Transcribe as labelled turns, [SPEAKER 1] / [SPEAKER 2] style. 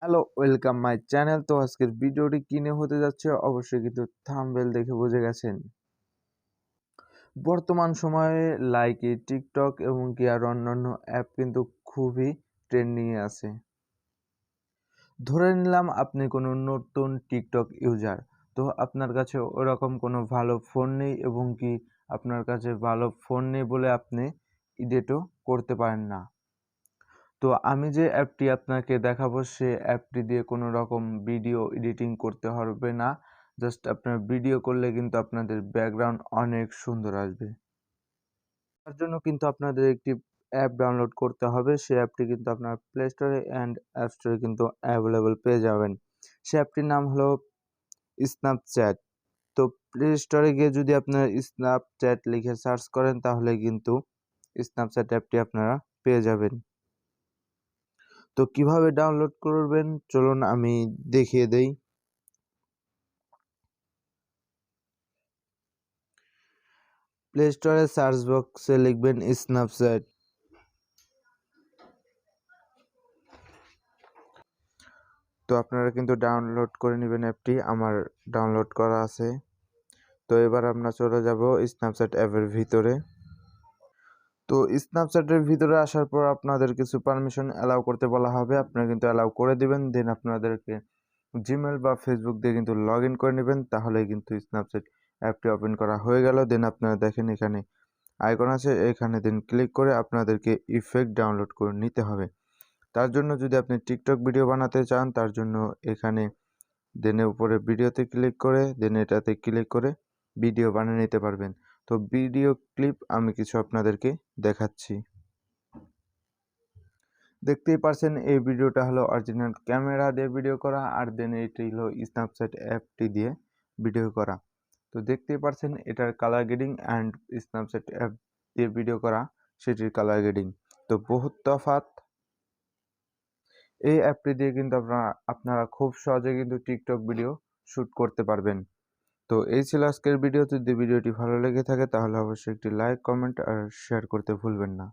[SPEAKER 1] Hello, welcome my channel. তো আজকের ভিডিওটি কি নিয়ে হতে যাচ্ছে অবশ্যই কিন্তু থাম্বনেল দেখে বুঝে গেছেন। বর্তমান সময়ে লাইকি টিকটক এবং কি আর অন্যান্য অ্যাপ কিন্তু খুবই ট্রেন্ডিংয়ে আছে। ধরে নিলাম আপনি কোনো নতুন টিকটক ইউজার, তো আপনার কাছে ওরকম কোনো ভালো ফোন নেই এবং কি আপনার কাছে ভালো ফোন নেই বলে আপনি এডিটও করতে পারেন না। তো আমি যে অ্যাপটি আপনাকে দেখাবো সে অ্যাপটি দিয়ে কোনো রকম ভিডিও এডিটিং করতে হবে না। জাস্ট আপনার ভিডিও করলে কিন্তু আপনাদের ব্যাকগ্রাউন্ড অনেক সুন্দর আসবে। তার জন্য কিন্তু আপনাদের একটি অ্যাপ ডাউনলোড করতে হবে। সেই অ্যাপটি কিন্তু আপনার প্লে স্টোরে অ্যান্ড অ্যাপ স্টোরে কিন্তু অ্যাভেলেবল পেয়ে যাবেন। সে অ্যাপটির নাম হলো স্ন্যাপচ্যাট। তো প্লে স্টোরে গিয়ে যদি আপনার স্ন্যাপচ্যাট লিখে সার্চ করেন তাহলে কিন্তু স্ন্যাপচ্যাট অ্যাপটি আপনারা পেয়ে যাবেন। তো কিভাবে ডাউনলোড করবেন চলুন আমি দেখিয়ে দেই। প্লে স্টোরে সার্চ বক্সে লিখবেন স্ন্যাপচ্যাট। তো আপনারা কিন্তু ডাউনলোড করে নেবেন অ্যাপটি। আমার ডাউনলোড করা আছে। তো এবার আমরা চলে যাব স্ন্যাপচ্যাট অ্যাপের ভিতরে। তো স্ন্যাপচ্যাটের ভিতরে আসার পর আপনাদের কিছু পারমিশন অ্যালাউ করতে বলা হবে। আপনারা কিন্তু অ্যালাউ করে দিবেন। দেন আপনাদেরকে জিমেল বা ফেসবুক দিয়ে কিন্তু লগ ইন করে নেবেন। তাহলেই কিন্তু স্ন্যাপচ্যাট অ্যাপটি ওপেন করা হয়ে গেল। দেন আপনারা দেখেন এখানে আইকন আছে, এখানে দেন ক্লিক করে আপনাদেরকে ইফেক্ট ডাউনলোড করে নিতে হবে। তার জন্য যদি আপনি টিকটক ভিডিও বানাতে চান তার জন্য এখানে দেন উপরে ভিডিওতে ক্লিক করে দেন এটাতে ক্লিক করে ভিডিও বানিয়ে নিতে পারবেন। তো ভিডিও ক্লিপ আমি কিছু আপনাদেরকে দেখাচ্ছি। দেখতেই পারছেন এই ভিডিওটা হলো অরিজিনাল ক্যামেরা দিয়ে ভিডিও করা আর দেন এটি হলো স্ন্যাপচ্যাট অ্যাপটি দিয়ে ভিডিও করা। তো দেখতেই পারছেন এটার colour grading and Snapchat app দিয়ে ভিডিও করা সেটির কালার গ্রেডিং তো বহুত তফাৎ। এই অ্যাপটি দিয়ে কিন্তু আপনারা খুব সহজে কিন্তু টিকটক ভিডিও শ্যুট করতে পারবেন। তো এই ছিল আজকের ভিডিও। যদি ভিডিওটি ভালো লেগে থাকে তাহলে অবশ্যই একটি লাইক, কমেন্ট আর শেয়ার করতে ভুলবেন না।